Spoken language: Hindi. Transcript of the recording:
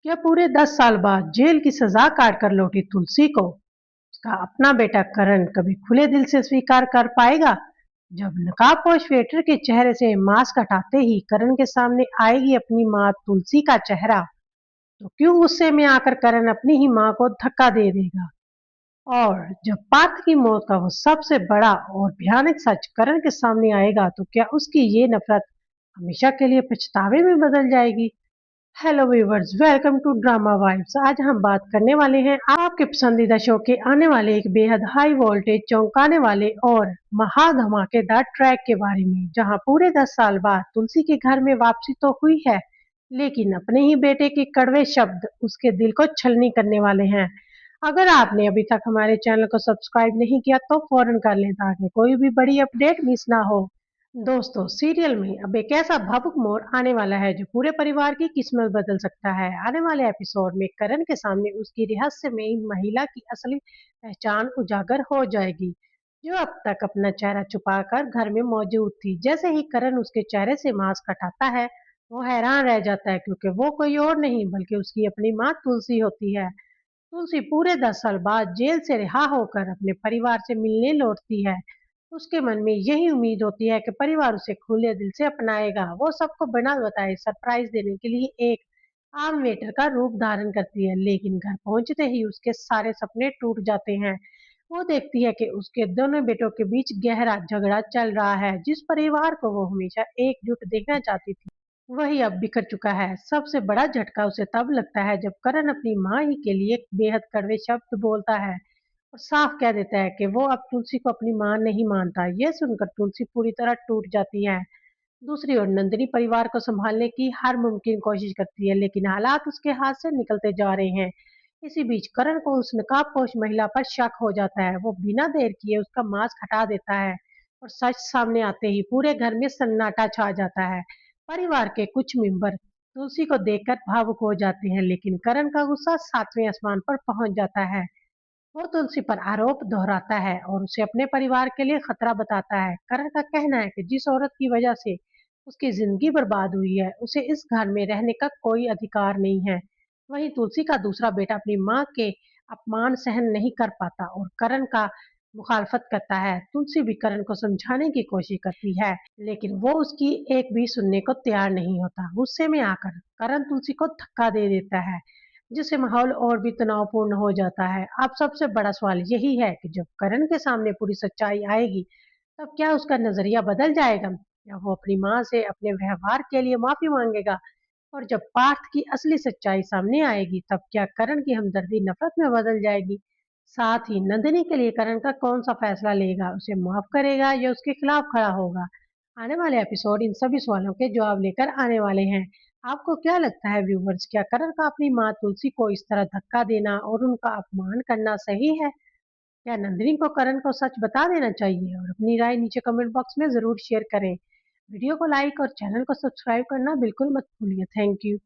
क्या पूरे 10 साल बाद जेल की सजा काटकर लौटी तुलसी को उसका अपना बेटा करण कभी खुले दिल से स्वीकार कर पाएगा? जब नकाबपोश वेटर के चेहरे से मास्क हटाते ही करण के सामने आएगी अपनी माँ तुलसी का चेहरा, तो क्यों गुस्से में आकर करण अपनी ही माँ को धक्का दे देगा? और जब पार्थ की मौत का वो सबसे बड़ा और भयानक सच करण के सामने आएगा, तो क्या उसकी ये नफरत हमेशा के लिए पछतावे में बदल जाएगी? Hello viewers, welcome to drama vibes. आज हम बात करने वाले हैं आपके पसंदीदा शो के आने वाले एक बेहद हाई वोल्टेज, चौंकाने वाले और महा धमाकेदार ट्रैक के बारे में, जहां पूरे 10 साल बाद तुलसी के घर में वापसी तो हुई है, लेकिन अपने ही बेटे के कड़वे शब्द उसके दिल को छलनी करने वाले हैं। अगर आपने अभी तक हमारे चैनल को सब्सक्राइब नहीं किया तो फौरन कर लें ताकि कोई भी बड़ी अपडेट मिस ना हो। दोस्तों, सीरियल में अब एक ऐसा भावुक मोड़ आने वाला है जो पूरे परिवार की किस्मत बदल सकता है। आने वाले एपिसोड में करण के सामने उसकी रहस्यमयी महिला की असली पहचान उजागर हो जाएगी, जो अब तक अपना चेहरा छुपाकर घर में मौजूद थी। जैसे ही करण उसके चेहरे से मास्क हटाता है, वो हैरान रह जाता है, क्योंकि वो कोई और नहीं बल्कि उसकी अपनी माँ तुलसी होती है। तुलसी पूरे 10 साल बाद जेल से रिहा होकर अपने परिवार से मिलने लौटती है। उसके मन में यही उम्मीद होती है कि परिवार उसे खुले दिल से अपनाएगा। वो सबको बिना बताए सरप्राइज देने के लिए एक आम वेटर का रूप धारण करती है, लेकिन घर पहुंचते ही उसके सारे सपने टूट जाते हैं। वो देखती है कि उसके दोनों बेटों के बीच गहरा झगड़ा चल रहा है। जिस परिवार को वो हमेशा एकजुट देखना चाहती थी, वही अब बिखर चुका है। सबसे बड़ा झटका उसे तब लगता है जब करण अपनी माँ ही के लिए बेहद कड़वे शब्द बोलता है और साफ कह देता है कि वो अब तुलसी को अपनी माँ नहीं मानता। यह सुनकर तुलसी पूरी तरह टूट जाती है। दूसरी ओर नंदिनी परिवार को संभालने की हर मुमकिन कोशिश करती है, लेकिन हालात उसके हाथ से निकलते जा रहे हैं। इसी बीच करण को उस नकाबपोश महिला पर शक हो जाता है। वो बिना देर किए उसका मास्क हटा देता है और सच सामने आते ही पूरे घर में सन्नाटा छा जाता है। परिवार के कुछ मेंबर तुलसी को देखकर भावुक हो जाते हैं, लेकिन करण का गुस्सा सातवें आसमान पर पहुंच जाता है। वो तुलसी पर आरोप दोहराता है और उसे अपने परिवार के लिए खतरा बताता है। करण का कहना है कि जिस औरत की वजह से उसकी जिंदगी बर्बाद हुई है, उसे इस घर में रहने का कोई अधिकार नहीं है। वहीं तुलसी का दूसरा बेटा अपनी माँ के अपमान सहन नहीं कर पाता और करण का मुखालफत करता है। तुलसी भी करण को समझाने की कोशिश करती है, लेकिन वो उसकी एक भी सुनने को तैयार नहीं होता। गुस्से में आकर करण तुलसी को धक्का दे देता है, जिससे माहौल और भी तनावपूर्ण हो जाता है। अब सबसे बड़ा सवाल यही है कि जब करण के सामने पूरी सच्चाई आएगी, तब क्या उसका नजरिया बदल जाएगा, या वो अपनी माँ से अपने व्यवहार के लिए माफी मांगेगा? और जब पार्थ की असली सच्चाई सामने आएगी, तब क्या करण की हमदर्दी नफरत में बदल जाएगी? साथ ही नंदिनी के लिए करण का कौन सा फैसला लेगा, उसे माफ करेगा या उसके खिलाफ खड़ा होगा? आने वाले एपिसोड इन सभी सवालों के जवाब लेकर आने वाले हैं। आपको क्या लगता है व्यूवर्स, क्या करण का अपनी माँ तुलसी को इस तरह धक्का देना और उनका अपमान करना सही है? क्या नंदिनी को करण को सच बता देना चाहिए? और अपनी राय नीचे कमेंट बॉक्स में जरूर शेयर करें। वीडियो को लाइक और चैनल को सब्सक्राइब करना बिल्कुल मत भूलिए। Thank you.